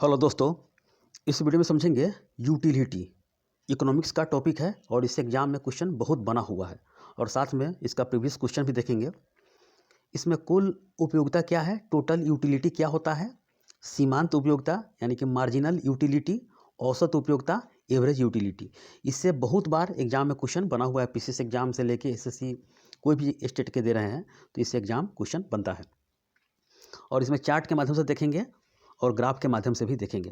Hello दोस्तों, इस video में समझेंगे यूटिलिटी। इकोनॉमिक्स का टॉपिक है और इस एग्जाम में क्वेश्चन बहुत बना हुआ है और साथ में इसका प्रीवियस क्वेश्चन भी देखेंगे। इसमें कुल उपयोगिता क्या है, टोटल यूटिलिटी क्या होता है, सीमांत उपयोगिता यानी कि मार्जिनल यूटिलिटी, औसत उपयोगिता, एवरेज यूटिलिटी। इससे बहुत बार एग्जाम में क्वेश्चन बना हुआ है। पीसीएस एग्जाम से लेके एसएससी कोई भी स्टेट के दे रहे हैं तो इससे एग्जाम क्वेश्चन बनता है और इसमें चार्ट के माध्यम से देखेंगे और ग्राफ के माध्यम से भी देखेंगे।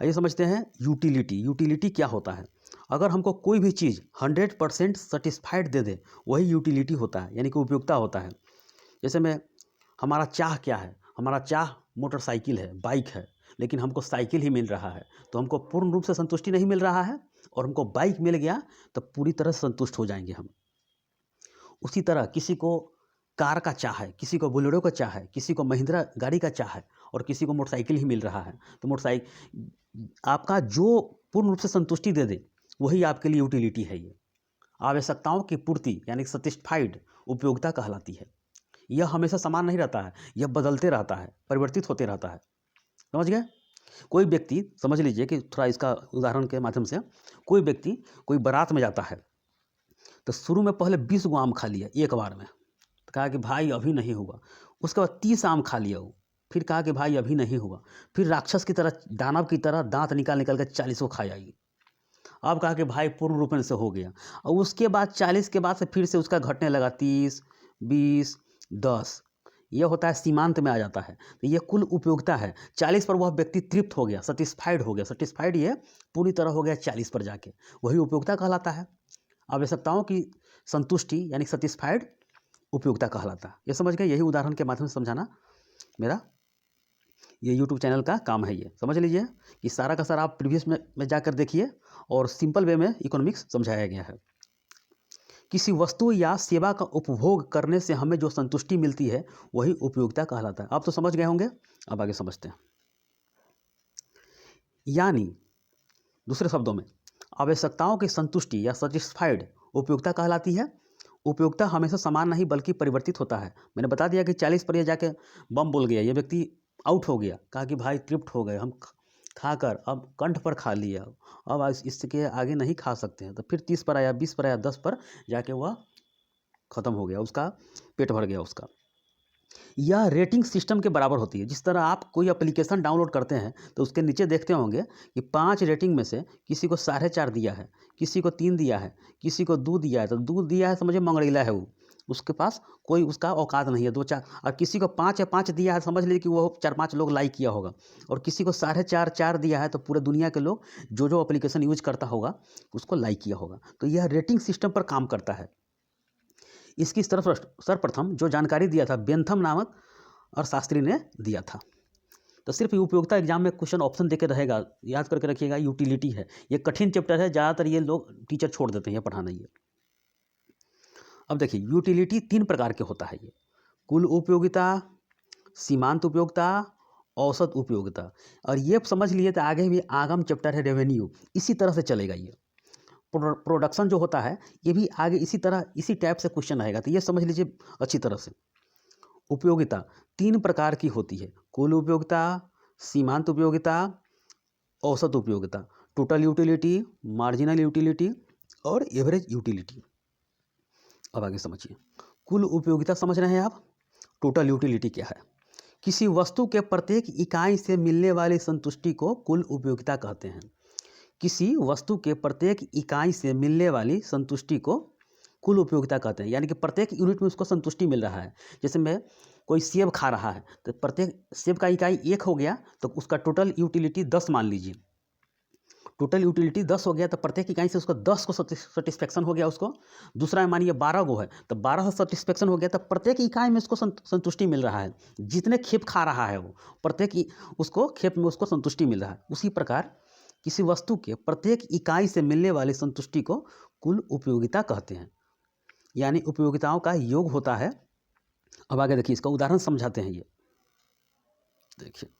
आइए समझते हैं यूटिलिटी। यूटिलिटी क्या होता है? अगर हमको कोई भी चीज़ 100% सेटिस्फाइड दे दे वही यूटिलिटी होता है, यानी कि उपयोगिता होता है। जैसे में हमारा चाह क्या है? हमारा चाह मोटरसाइकिल है, बाइक है, लेकिन हमको साइकिल ही मिल रहा है तो हमको पूर्ण रूप से संतुष्टि नहीं मिल रहा है, और हमको बाइक मिल गया तो पूरी तरह से संतुष्ट हो जाएंगे हम। उसी तरह किसी को कार का चाह है, किसी को बोलेरो का चाह है, किसी को महिंद्रा गाड़ी का चाह है और किसी को मोटरसाइकिल ही मिल रहा है। तो मोटरसाइकिल आपका जो पूर्ण रूप से संतुष्टि दे दे वही आपके लिए यूटिलिटी है। ये आवश्यकताओं की पूर्ति यानी सेटिस्फाइड उपयोगिता कहलाती है। यह हमेशा समान नहीं रहता है, यह बदलते रहता है, परिवर्तित होते रहता है। समझ गए? कोई व्यक्ति, समझ लीजिए कि थोड़ा इसका उदाहरण के माध्यम से, कोई व्यक्ति कोई बारात में जाता है तो शुरू में पहले 20 गो आम खा लिया एक बार में, तो कहा कि भाई अभी नहीं हुआ। उसके बाद 30 आम खा लिया वो, फिर कहा कि भाई अभी नहीं हुआ। फिर राक्षस की तरह, दानव की तरह दांत निकाल निकाल के 40 को खा जाएगी। अब कहा कि भाई पूर्ण रूप से हो गया। और उसके बाद 40 के बाद से फिर से उसका घटने लगा 30, 20, 10। यह होता है सीमांत में आ जाता है। तो यह कुल उपयोगिता है। 40 पर वह व्यक्ति तृप्त हो गया, सेटिस्फाइड हो गया। सेटिस्फाइड ये पूरी तरह हो गया 40 पर जाके, वही उपयोगिता कहलाता है। आवश्यकताओं की संतुष्टि यानी सेटिस्फाइड उपयोगिता कहलाता है। ये समझ गए? यही उदाहरण के माध्यम से समझाना मेरा ये यूट्यूब चैनल का काम है। ये समझ लीजिए कि सारा का सारा आप प्रीवियस में जाकर देखिए और सिंपल वे में इकोनॉमिक्स समझाया गया है। किसी वस्तु या सेवा का उपभोग करने से हमें जो संतुष्टि मिलती है वही उपयोगिता कहलाता है। आप तो समझ गए होंगे, अब आगे समझते हैं। यानी दूसरे शब्दों में आवश्यकताओं की संतुष्टि या सेटिस्फाइड उपयोगिता कहलाती है। उपयोगिता हमेशा समान नहीं बल्कि परिवर्तित होता है। मैंने बता दिया कि 40 पर ये जाके बम बोल गया, ये व्यक्ति आउट हो गया, कहा कि भाई तृप्त हो गए हम खाकर, अब कंठ पर खा लिया, अब इसके आगे नहीं खा सकते हैं। तो फिर 30 पर आया, 20 पर आया, 10 पर जाके वह खत्म हो गया, उसका पेट भर गया उसका। यह रेटिंग सिस्टम के बराबर होती है। जिस तरह आप कोई एप्लीकेशन डाउनलोड करते हैं तो उसके नीचे देखते होंगे कि 5 रेटिंग में से किसी को 4.5 दिया है, किसी को 3 दिया है, किसी को 2 दिया है। तो 2 दिया है समझिए मंगड़ीला है वो, उसके पास कोई उसका औकात नहीं है। 2-4 और किसी को 5 या 5 दिया है, समझ लीजिए कि वो 4-5 लोग लाइक किया होगा। और किसी को 4.5 दिया है तो पूरे दुनिया के लोग जो जो एप्लीकेशन यूज करता होगा उसको लाइक किया होगा। तो यह रेटिंग सिस्टम पर काम करता है। इसकी सर्वप्रथम जो जानकारी दिया था बेंथम नामक और शास्त्री ने दिया था। तो सिर्फ उपयोगिता एग्जाम में क्वेश्चन ऑप्शन देके रहेगा, याद करके रखिएगा। यूटिलिटी है, ये कठिन चैप्टर है, ज़्यादातर ये लोग टीचर छोड़ देते हैं पढ़ाना ये। अब देखिए यूटिलिटी 3 प्रकार के होता है ये: कुल उपयोगिता, सीमांत उपयोगिता, औसत उपयोगिता। और ये समझ लिए तो आगे भी आगम चैप्टर है रेवेन्यू, इसी तरह से चलेगा। ये प्रोडक्शन जो होता है ये भी आगे इसी तरह इसी टाइप से क्वेश्चन आएगा, तो ये समझ लीजिए अच्छी तरह से। उपयोगिता 3 प्रकार की होती है: कुल उपयोगिता, सीमांत उपयोगिता, औसत उपयोगिता। टोटल यूटिलिटी, मार्जिनल यूटिलिटी और एवरेज यूटिलिटी। अब आगे समझिए। कुल उपयोगिता समझ रहे हैं आप? टोटल यूटिलिटी क्या है? किसी वस्तु के प्रत्येक इकाई से मिलने वाली संतुष्टि को कुल उपयोगिता कहते हैं। किसी वस्तु के प्रत्येक इकाई से मिलने वाली संतुष्टि को कुल उपयोगिता कहते हैं, यानी कि प्रत्येक यूनिट में उसको संतुष्टि मिल रहा है। जैसे मैं कोई सेब खा रहा है तो प्रत्येक सेब का इकाई 1 हो गया तो उसका टोटल यूटिलिटी 10 मान लीजिए। टोटल यूटिलिटी 10 हो गया तो प्रत्येक इकाई से उसको 10 को सेटिस्फेक्शन हो गया उसको। दूसरा है मानिए 12 गो है तो 12 से सेटिस्फेक्शन हो गया, तो प्रत्येक इकाई में उसको संतुष्टि मिल रहा है। जितने खेप खा रहा है वो प्रत्येक उसको खेप में उसको संतुष्टि मिल रहा है। उसी प्रकार किसी वस्तु के प्रत्येक इकाई से मिलने वाली संतुष्टि को कुल उपयोगिता कहते हैं, यानी उपयोगिताओं का योग होता है। अब आगे देखिए, इसका उदाहरण समझाते हैं। ये देखिए,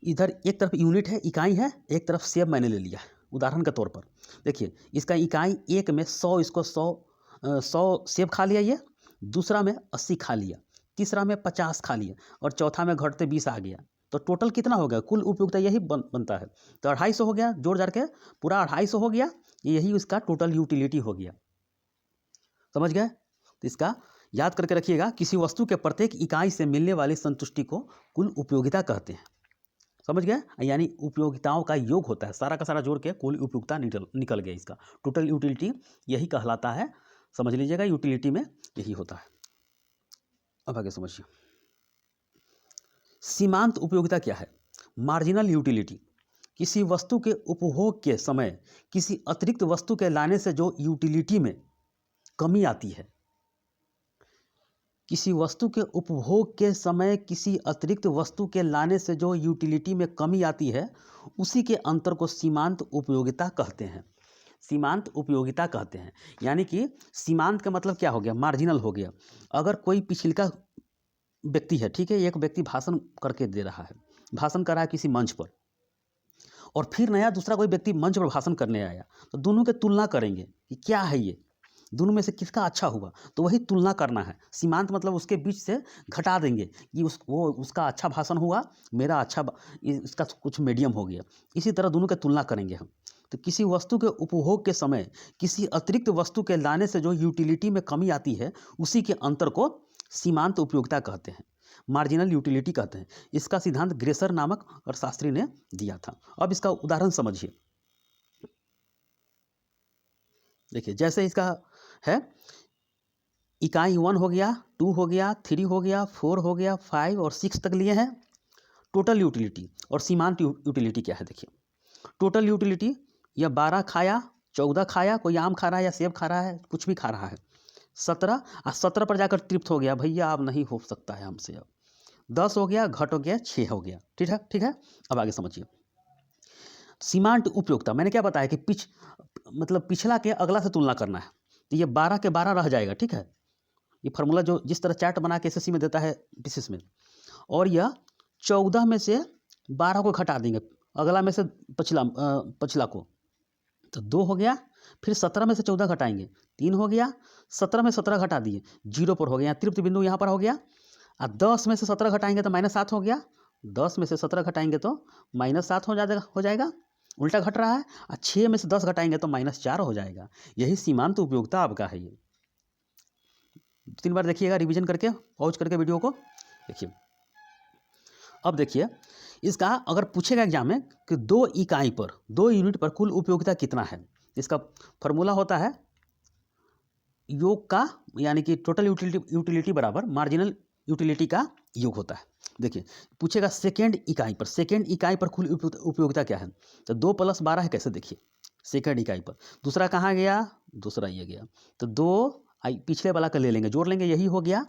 इधर एक तरफ यूनिट है, इकाई है, एक तरफ सेब मैंने ले लिया है उदाहरण के तौर पर। देखिए इसका इकाई 1 में 100, इसको 100 सेब खा लिया ये, दूसरा में 80 खा लिया, तीसरा में 50 खा लिए और चौथा में घटते 20 आ गया, तो टोटल कितना हो गया? कुल उपयोगिता यही बनता है। तो 250 हो गया, जोड़ जाड़ के पूरा 250 हो गया, यही उसका टोटल यूटिलिटी हो गया। समझ गए? तो इसका याद करके रखिएगा, किसी वस्तु के प्रत्येक इकाई से मिलने वाली संतुष्टि को कुल उपयोगिता कहते हैं। समझ गए? यानी उपयोगिताओं का योग होता है, सारा का सारा जोड़ के कुल उपयोगिता निकल गया। इसका टोटल यूटिलिटी यही कहलाता है। समझ लीजिएगा, यूटिलिटी में यही होता है। अब आगे समझिए, सीमांत उपयोगिता क्या है? मार्जिनल यूटिलिटी, किसी वस्तु के उपभोग के समय किसी अतिरिक्त वस्तु के लाने से जो यूटिलिटी में कमी आती है। किसी वस्तु के उपभोग के समय किसी अतिरिक्त वस्तु के लाने से जो यूटिलिटी में कमी आती है, उसी के अंतर को सीमांत उपयोगिता कहते हैं। सीमांत उपयोगिता कहते हैं। यानी कि सीमांत का मतलब क्या हो गया? मार्जिनल हो गया। अगर कोई पिछलिका व्यक्ति है, ठीक है, एक व्यक्ति भाषण करके दे रहा है, भाषण कर रहा है किसी मंच पर, और फिर नया दूसरा कोई व्यक्ति मंच पर भाषण करने आया, तो दोनों के तुलना करेंगे कि क्या है ये, दोनों में से किसका अच्छा हुआ, तो वही तुलना करना है। सीमांत मतलब उसके बीच से घटा देंगे कि उसका अच्छा भाषण हुआ, मेरा अच्छा इसका कुछ मीडियम हो गया। इसी तरह दोनों के तुलना करेंगे हम। तो किसी वस्तु के उपभोग के समय किसी अतिरिक्त वस्तु के लाने से जो यूटिलिटी में कमी आती है, उसी के अंतर को सीमांत उपयोगिता कहते हैं, मार्जिनल यूटिलिटी कहते हैं। इसका सिद्धांत ग्रेसर नामक और शास्त्री ने दिया था। अब इसका उदाहरण समझिए। देखिए, जैसे इसका है, इकाई 1 हो गया, 2 हो गया, 3 हो गया, 4 हो गया, 5 और 6 तक लिए हैं टोटल यूटिलिटी। और सीमांत यूटिलिटी क्या है? देखिए, टोटल यूटिलिटी, यह 12 खाया, 14 खाया, कोई आम खा रहा है या सेब खा रहा है, कुछ भी खा रहा है, 17 और 17 पर जाकर तृप्त हो गया, भैया अब नहीं हो सकता है हमसे, अब 10 हो गया, घट हो गया, 6 हो गया। ठीक है, ठीक है। अब आगे समझिए, सीमांत उपयोगिता मैंने क्या बताया कि मतलब पिछला के अगला से तुलना करना है। तो ये 12 के 12 रह जाएगा, ठीक है। ये फार्मूला जो जिस तरह चार्ट बना के एसएससी में देता है पीसीएस में, और यह 14 में से 12 को घटा देंगे, अगला में से पछला को, तो 2 हो गया। फिर 17 में से 14 घटाएंगे, 3 हो गया। 17 में 17 घटा दिए, 0 पर हो गया, तृप्त बिंदु यहाँ पर हो गया। और 10 में से 17 घटाएंगे तो -7 हो गया, 10 में से 17 घटाएंगे तो -7 हो जाएगा, उल्टा घट रहा है। और 6 में से 10 घटाएंगे तो -4 हो जाएगा। यही सीमांत उपयोगिता आपका है। ये 3 बार देखिएगा, रिवीजन करके, पॉज करके वीडियो को देखिए। अब देखिए, इसका अगर पूछेगा एग्जाम में कि 2 इकाई पर, 2 यूनिट पर कुल उपयोगिता कितना है, इसका फॉर्मूला होता है योग का, यानी कि टोटल यूटिलिटी बराबर मार्जिनल यूटिलिटी का योग होता है। देखिए, पूछेगा सेकेंड इकाई पर, सेकेंड इकाई पर कुल उपयोगिता क्या है, तो 2 + 12 है। कैसे? देखिए, सेकेंड इकाई पर, दूसरा कहाँ गया, दूसरा ये गया, तो 2 पिछले वाला का ले लेंगे, जोड़ लेंगे, यही हो गया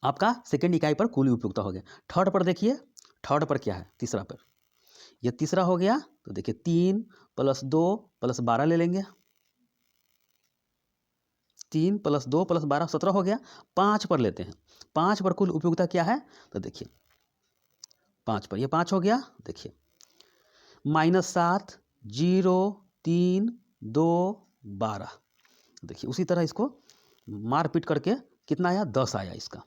आपका सेकेंड इकाई पर कुल उपयोगिता हो गया। थर्ड पर देखिए, थर्ड पर क्या है, तीसरा पर, यह तीसरा हो गया। तो देखिए 3 + 2 + 12 ले लेंगे, 3 + 2 + 12 17 हो गया। 5 पर लेते हैं, 5 पर कुल उपयोगिता क्या है, तो देखिए 5 पर, ये 5 हो गया। देखिए -7 0 3 2 12। देखिए उसी तरह इसको मार पीट करके कितना आया, 10 आया। इसका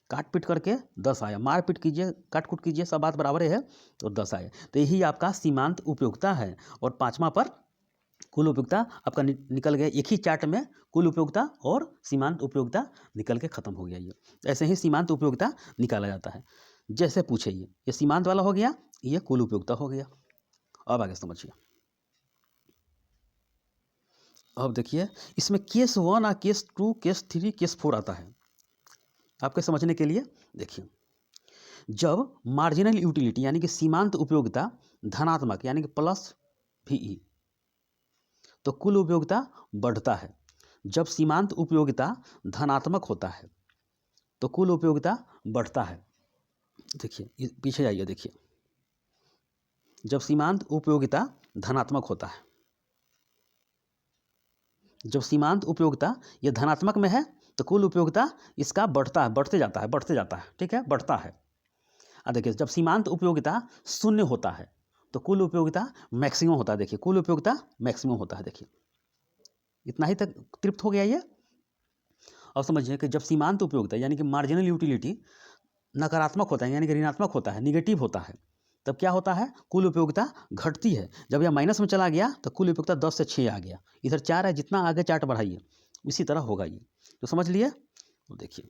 काट पीट करके 10 आया, मार पीट कीजिए, काट कूट कीजिए, सब बात बराबर है, तो 10 आया। तो यही आपका सीमांत उपयोगिता है। और 5वां पर कुल उपयोगिता आपका निकल गया। एक ही चार्ट में कुल उपयोगिता और सीमांत उपयोगिता निकल के खत्म हो गया। ये ऐसे ही सीमांत उपयोगिता निकाला जाता है। जैसे पूछे, ये सीमांत वाला हो गया, ये कुल उपयोगिता हो गया। अब आगे समझिए। अब देखिए, इसमें केस 1 और केस 2, केस 3, केस 4 आता है आपके समझने के लिए। देखिए, जब मार्जिनल यूटिलिटी यानी कि सीमांत उपयोगिता धनात्मक यानी कि +VE, तो कुल उपयोगिता बढ़ता है। जब सीमांत उपयोगिता धनात्मक होता है तो कुल उपयोगिता बढ़ता है। देखिए पीछे जाइए, देखिए जब सीमांत उपयोगिता धनात्मक होता है, जब सीमांत उपयोगिता ये धनात्मक में है तो कुल उपयोगिता इसका बढ़ता है, बढ़ते जाता है, ठीक है, बढ़ता है। देखिए जब सीमांत उपयोगिता 0 होता है तो कुल उपयोगिता मैक्सिमम होता है। देखिए कुल उपयोगिता मैक्सिमम होता है। देखिए इतना ही तक तृप्त हो गया ये। अब समझिए कि जब सीमांत उपयोगिता यानी कि मार्जिनल यूटिलिटी नकारात्मक होता है यानी कि ऋणात्मक होता है, निगेटिव होता है, तब क्या होता है, कुल उपयोगिता घटती है। जब यह माइनस में चला गया तो कुल उपयोगिता 10 से 6 आ गया, इधर 4 है, जितना आगे चार्ट बढ़ाइए इसी तरह होगा ये। तो समझ लिए। तो देखिए,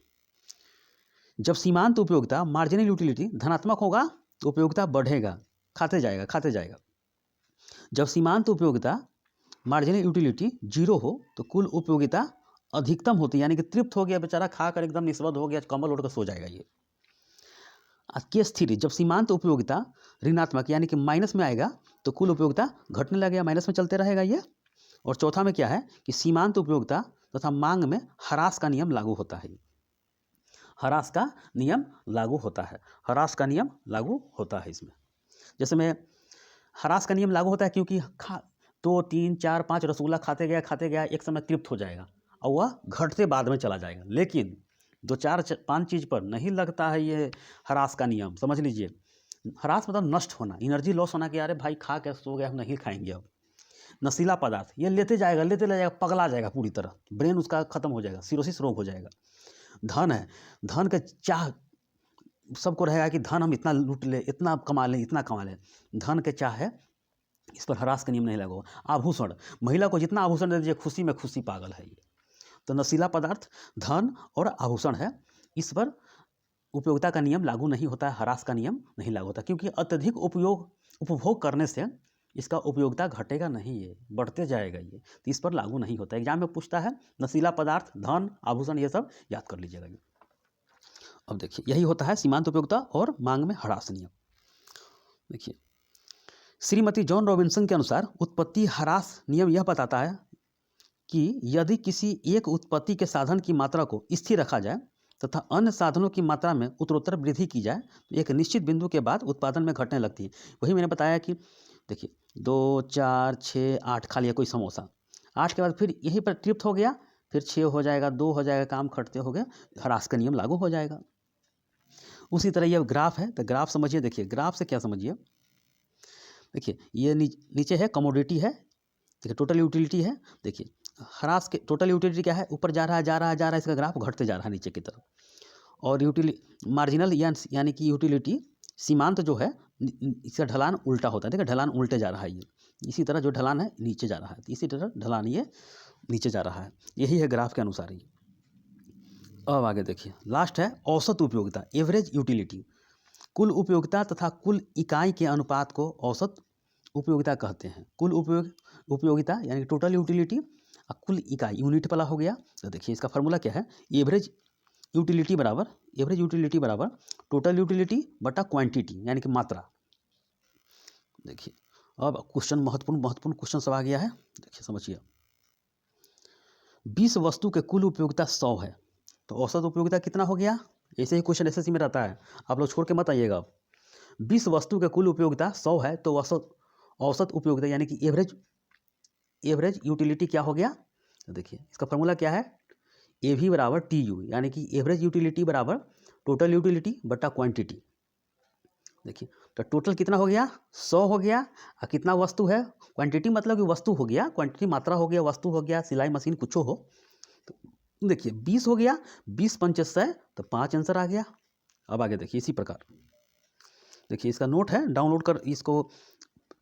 जब सीमांत उपयोगिता मार्जिनल यूटिलिटी धनात्मक होगा तो उपयोगिता बढ़ेगा, खाते जाएगा। जब सीमांत उपयोगिता मार्जिनल यूटिलिटी जीरो हो तो कुल उपयोगिता अधिकतम होती है, यानी कि तृप्त हो गया बेचारा, खाकर एकदम निस्वद हो गया, कम्बल ओढ़ कर सो जाएगा ये। केस थ्री, जब सीमांत उपयोगिता ऋणात्मक यानी कि माइनस में आएगा तो कुल उपयोगिता घटने लगेगा, माइनस में चलते रहेगा ये। और चौथा में क्या है कि सीमांत उपयोगिता तथा मांग में ह्रास का नियम लागू होता है। ह्रास का नियम लागू होता है इसमें। जैसे में ह्रास का नियम लागू होता है क्योंकि 2 3 4 5 रसगुल्ला खाते गया एक समय तृप्त हो जाएगा और वह घटते बाद में चला जाएगा, लेकिन 2 4 5 चीज़ पर नहीं लगता है ये ह्रास का नियम। समझ लीजिए, ह्रास मतलब नष्ट होना, एनर्जी लॉस होना कि अरे भाई खा के सो गया, हम नहीं खाएंगे अब। नशीला पदार्थ ये लेते जाएगा, पगला जाएगा पूरी तरह, ब्रेन उसका खत्म हो जाएगा, सिरोसिस रोग हो जाएगा। धन है, धन के चाह सबको रहेगा कि धन हम इतना लूट ले, इतना कमा लें। धन के चाह है, इस पर ह्रास का नियम नहीं लागू। आभूषण, महिला को जितना आभूषण दे दीजिए खुशी में खुशी पागल है ये। तो नशीला पदार्थ, धन और आभूषण है, इस पर उपयोगिता का नियम लागू नहीं होता है, ह्रास का नियम नहीं लागू होता, क्योंकि अत्यधिक उपभोग करने से इसका उपयोगिता घटेगा नहीं, ये बढ़ते जाएगा ये, तो इस पर लागू नहीं होता। एग्जाम में पूछता है नशीला पदार्थ, धन, आभूषण, ये सब याद कर लीजिएगा ये। अब देखिए, यही होता है सीमांत उपयोगिता और मांग में ह्रास नियम। देखिए, श्रीमती जॉन रॉबिन्सन के अनुसार उत्पत्ति ह्रास नियम यह बताता है कि यदि किसी एक उत्पत्ति के साधन की मात्रा को स्थिर रखा जाए तथा अन्य साधनों की मात्रा में उत्तरोत्तर वृद्धि की जाए तो एक निश्चित बिंदु के बाद उत्पादन में घटने लगती है। वही मैंने बताया कि देखिए 2 4 6 8 खा लिया कोई समोसा, 8 के बाद फिर यहीं पर तृप्त हो गया, फिर 6 हो जाएगा, 2 हो जाएगा, काम खटते हो गया, ह्रास का नियम लागू हो जाएगा। उसी तरह यह ग्राफ है, तो ग्राफ समझिए। देखिए ग्राफ से क्या समझिए, देखिए ये नीचे है कमोडिटी है, देखिए टोटल यूटिलिटी है। देखिए ह्रास के टोटल यूटिलिटी क्या है, ऊपर जा रहा है, इसका ग्राफ घटते जा रहा है नीचे की तरफ। और मार्जिनल यानी कि यूटिलिटी सीमांत जो है, इसका ढलान उल्टा होता है। देखिए ढलान उल्टे जा रहा है ये, इसी तरह जो ढलान है नीचे जा रहा है, इसी तरह ढलान ये नीचे जा रहा है, यही है ग्राफ के अनुसार ही। अब आगे देखिए, लास्ट है औसत उपयोगिता, एवरेज यूटिलिटी। कुल उपयोगिता तथा कुल इकाई के अनुपात को औसत उपयोगिता कहते हैं। कुल उपयोगिता यानी टोटल यूटिलिटी और कुल इकाई यूनिट वाला हो गया। तो देखिए इसका फार्मूला क्या है, एवरेज यूटिलिटी बराबर टोटल यूटिलिटी बटा क्वांटिटी यानी कि मात्रा। देखिए अब क्वेश्चन महत्वपूर्ण क्वेश्चन सब आ गया है। देखिए समझिए, 20 वस्तु के कुल उपयोगिता 100 है तो औसत उपयोगिता कितना हो गया। ऐसे ही क्वेश्चन एसएससी में रहता है, आप लोग छोड़ के मत आइएगा। 20 वस्तु के कुल उपयोगिता 100 है तो औसत उपयोगिता यानी कि एवरेज यूटिलिटी क्या हो गया। तो देखिए इसका फॉर्मूला क्या है, AV बराबर TU यानी कि एवरेज यूटिलिटी बराबर टोटल यूटिलिटी बटा क्वांटिटी। देखिए तो टोटल कितना हो गया, 100 हो गया, और कितना वस्तु है, क्वांटिटी मतलब कि वस्तु हो गया, क्वांटिटी मात्रा हो गया, वस्तु हो गया, सिलाई मशीन कुछ हो। तो देखिए 20 हो गया, 20 पंचे 100 तो 5 आंसर आ गया। अब आगे देखिए इसी प्रकार, देखिए इसका नोट है, डाउनलोड कर इसको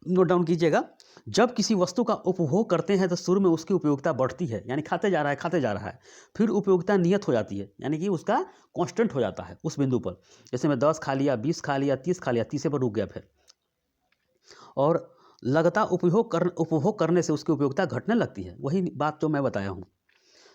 नोट डाउन कीजिएगा। जब किसी वस्तु का उपभोग करते हैं तो शुरू में उसकी उपयोगिता बढ़ती है, यानी खाते जा रहा है, फिर उपयोगिता नियत हो जाती है, यानी कि उसका कांस्टेंट हो जाता है उस बिंदु पर। जैसे मैं 10 खा लिया, 20 खा लिया, 30 खा लिया, 30 पर रुक गया फिर, और लगातार उपभोग करने से उसकी उपयोगिता घटने लगती है। वही बात जो मैं बताया हूँ,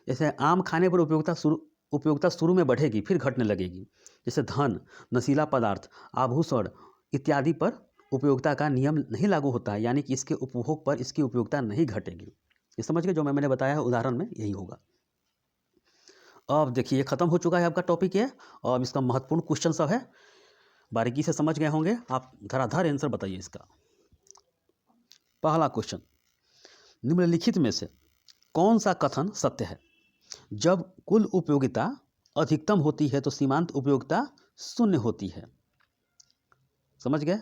जैसे आम खाने पर उपयोगिता शुरू में बढ़ेगी फिर घटने लगेगी। जैसे धन, नशीला पदार्थ, आभूषण इत्यादि पर उपयोगिता का नियम नहीं लागू होता है, यानी कि इसके उपभोग पर इसकी उपयोगिता नहीं घटेगी। ये समझ गए, जो मैंने बताया है उदाहरण में यही होगा। अब देखिए ये खत्म हो चुका है आपका टॉपिक है, और इसका महत्वपूर्ण क्वेश्चन सब है, बारीकी से समझ गए होंगे आप। धराधर आंसर बताइए इसका। पहला क्वेश्चन, निम्नलिखित में से कौन सा कथन सत्य है। जब कुल उपयोगिता अधिकतम होती है तो सीमांत उपयोगिता शून्य होती है। समझ गए,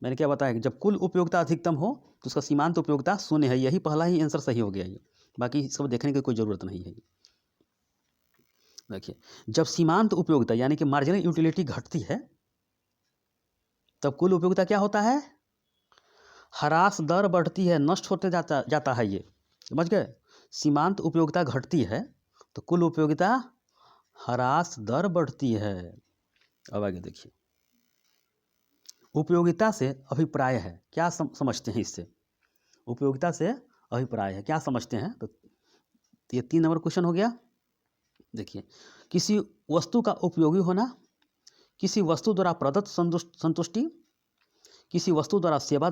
मैंने क्या बताया कि जब कुल उपयोगिता अधिकतम हो तो उसका सीमांत उपयोगिता शून्य है। यही पहला ही आंसर सही हो गया ये, बाकी सब देखने की कोई ज़रूरत नहीं है। देखिए, जब सीमांत उपयोगिता यानी कि मार्जिनल यूटिलिटी घटती है तब कुल उपयोगिता क्या होता है? ह्रास दर बढ़ती है, नष्ट होते जाता जाता है ये, समझ गए? सीमांत उपयोगिता घटती है तो कुल उपयोगिता ह्रास दर बढ़ती है। अब आगे देखिए, उपयोगिता से अभिप्राय है, क्या समझते हैं इससे? उपयोगिता से अभिप्राय है, क्या समझते हैं? तो ये 3 नंबर क्वेश्चन हो गया। देखिए, किसी वस्तु का उपयोगी होना, किसी वस्तु द्वारा प्रदत्त संतुष्टि, किसी वस्तु द्वारा सेवा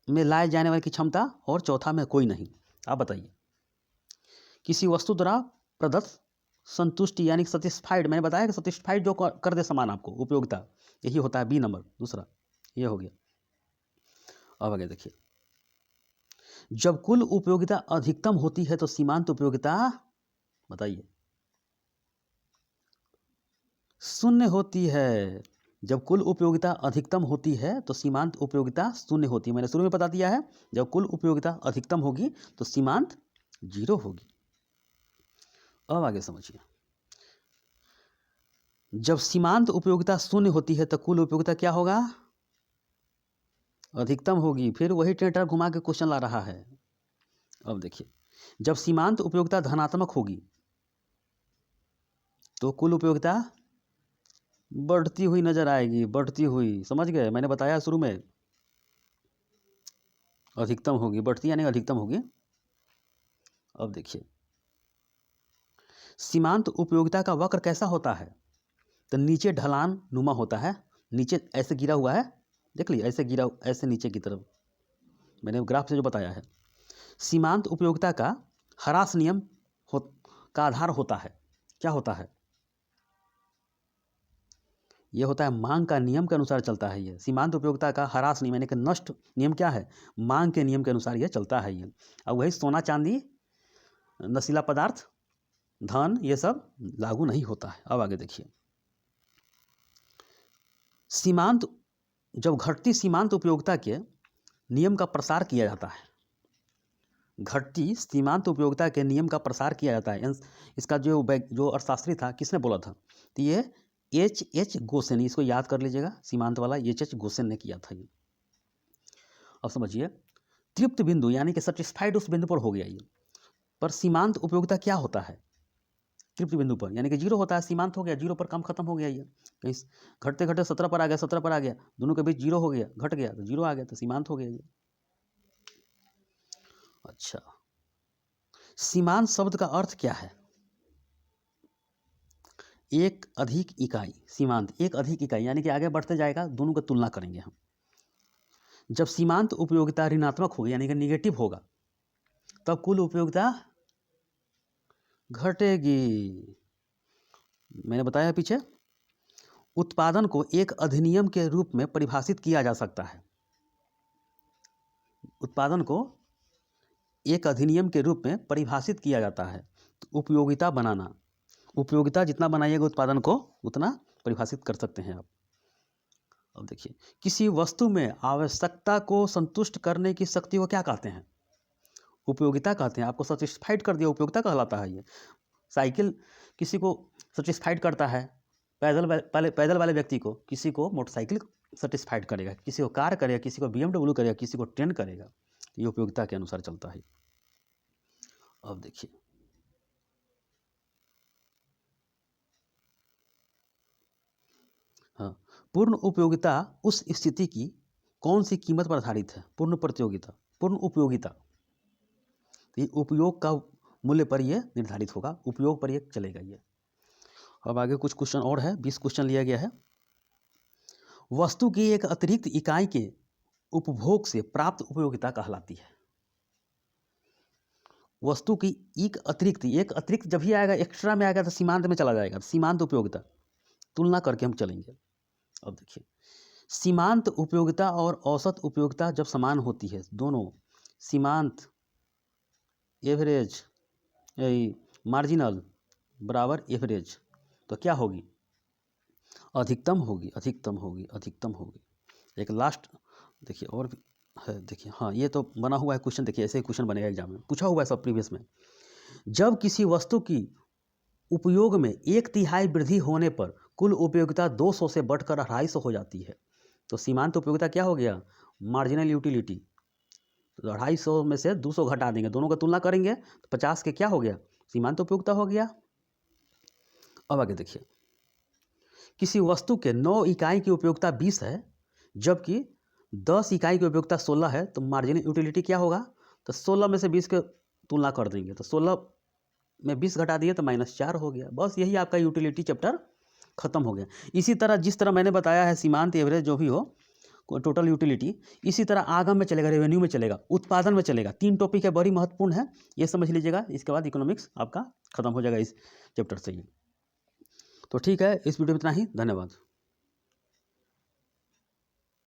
में लाए जाने वाली की क्षमता, और चौथा में कोई नहीं। आप बताइए, किसी वस्तु द्वारा प्रदत्त संतुष्टि यानी सेटिस्फाइड, मैंने बताया कि सेटिस्फाइड जो कर दे सामान आपको, उपयोगिता, यही होता है बी नंबर दूसरा, ये हो गया। अब आगे देखिए, जब कुल उपयोगिता अधिकतम होती है तो सीमांत उपयोगिता, बताइए, शून्य होती है। जब कुल उपयोगिता अधिकतम होती है तो सीमांत उपयोगिता शून्य होती है। मैंने शुरू में बता दिया है, जब कुल उपयोगिता अधिकतम होगी तो सीमांत 0 होगी। अब आगे समझिए, जब सीमांत उपयोगिता शून्य होती है तो कुल उपयोगिता क्या होगा? अधिकतम होगी। फिर वही टेंटर घुमा के क्वेश्चन ला रहा है। अब देखिए, जब सीमांत उपयोगिता धनात्मक होगी तो कुल उपयोगिता बढ़ती हुई नजर आएगी, बढ़ती हुई, समझ गए? मैंने बताया शुरू में, अधिकतम होगी, बढ़ती यानी अधिकतम होगी। अब देखिए, सीमांत उपयोगिता का वक्र कैसा होता है? तो नीचे ढलान नुमा होता है, नीचे ऐसे गिरा हुआ है, देख लीजिए, ऐसे गिरा, ऐसे नीचे की तरफ, मैंने ग्राफ से जो बताया है। सीमांत उपयोगिता का ह्रास नियम का आधार होता है, क्या होता है? ये होता है मांग का नियम के अनुसार चलता है ये। सीमांत उपयोगिता का ह्रास नियम यानी कि नष्ट नियम क्या है? मांग के नियम के अनुसार ये चलता है ये। अब वही सोना चांदी, नशीला पदार्थ, धन, ये सब लागू नहीं होता है। अब आगे देखिए, सीमांत, जब घटती सीमांत उपयोगिता के नियम का प्रसार किया जाता है, घटती सीमांत उपयोगिता के नियम का प्रसार किया जाता है। इसका जो अर्थशास्त्री था, किसने बोला था? तो ये H गोसेन, इसको याद कर लीजिएगा, सीमांत वाला H गोसेन ने किया था ये। अब समझिए, तृप्त बिंदु यानी कि सेटिस्फाइड उस बिंदु पर हो गया ये। पर सीमांत उपयोगिता क्या होता है? तृप्त बिंदु पर यानी कि 0 होता है, सीमांत हो गया, 0 पर काम खत्म हो गया ये। कहीं घटते घटते 17 पर आ गया, 17 पर आ गया, दोनों के बीच 0 हो गया, घट गया तो 0 आ गया, तो सीमांत हो गया ये। अच्छा, सीमांत शब्द का अर्थ क्या है? एक अधिक इकाई। सीमांत एक अधिक इकाई यानी कि आगे बढ़ते जाएगा, दोनों की तुलना करेंगे हम। जब सीमांत उपयोगिता ऋणात्मक होगी यानी कि निगेटिव होगा तब कुल उपयोगिता घटेगी। मैंने बताया पीछे, उत्पादन को एक अधिनियम के रूप में परिभाषित किया जा सकता है। उत्पादन को एक अधिनियम के रूप में परिभाषित किया जाता है। तो उपयोगिता बनाना, उपयोगिता जितना बनाइएगा उत्पादन को उतना परिभाषित कर सकते हैं आप। अब देखिए, किसी वस्तु में आवश्यकता को संतुष्ट करने की शक्ति को क्या कहते हैं? उपयोगिता कहते हैं। आपको सेटिस्फाइड कर दिया, उपयोगिता कहलाता है ये। साइकिल किसी को सेटिस्फाइड करता है, पैदल वाले व्यक्ति को, किसी को मोटरसाइकिल सेटिस्फाइड करेगा, किसी को कार करेगा, किसी को BMW करेगा, किसी को ट्रेन करेगा। ये उपयोगिता के अनुसार चलता है। अब देखिए, हाँ, पूर्ण उपयोगिता उस स्थिति की कौन सी कीमत पर आधारित है? पूर्ण प्रतियोगिता, पूर्ण उपयोगिता, तो ये उपयोग का मूल्य पर यह निर्धारित होगा, उपयोग पर यह चलेगा ये। अब आगे कुछ क्वेश्चन और है, 20 क्वेश्चन लिया गया है। वस्तु की एक अतिरिक्त इकाई के उपभोग से प्राप्त उपयोगिता कहलाती है। वस्तु की एक अतिरिक्त जब भी आएगा, एक्स्ट्रा में आएगा तो सीमांत में चला जाएगा, सीमांत उपयोगिता, तुलना करके हम चलेंगे। अब देखिए, सीमांत उपयोगिता और औसत उपयोगिता जब समान होती है, दोनों सीमांत, एवरेज, मार्जिनल बराबर एवरेज, तो क्या होगी? अधिकतम होगी, अधिकतम होगी, अधिकतम होगी। एक लास्ट देखिए और भी है, देखिए, हाँ, ये तो बना हुआ है क्वेश्चन, देखिए ऐसे ही क्वेश्चन बनेगा एग्जाम में, पूछा हुआ है सब प्रीवियस में। जब किसी वस्तु की उपयोग में 1/3 वृद्धि होने पर कुल उपयोगिता 200 से बढ़कर 250 हो जाती है। तो सीमांत उपयोगिता क्या हो गया? Marginal utility. तो 250 में से 200 घटा देंगे, दोनों का तुलना करेंगे तो 50 के क्या हो गया? सीमांत उपयोगिता हो गया। अब आगे देखिए, किसी वस्तु के 9 इकाई की उपयोगिता 20 है जबकि 10 इकाई की उपयोगिता 16 है, तो मार्जिनल यूटिलिटी क्या होगा? तो 16 में से 20 के तुलना कर देंगे, तो 16 में 20 घटा दिए तो -4 हो गया। बस यही आपका यूटिलिटी चैप्टर खत्म हो गया। इसी तरह जिस तरह मैंने बताया है सीमांत, एवरेज जो भी हो, टोटल यूटिलिटी, इसी तरह आगम में चलेगा, रेवेन्यू में चलेगा, उत्पादन में चलेगा। 3 टॉपिक है, बड़ी महत्वपूर्ण है, ये समझ लीजिएगा। इसके बाद इकोनॉमिक्स आपका खत्म हो जाएगा इस चैप्टर से ही। तो ठीक है, इस वीडियो में इतना ही। धन्यवाद।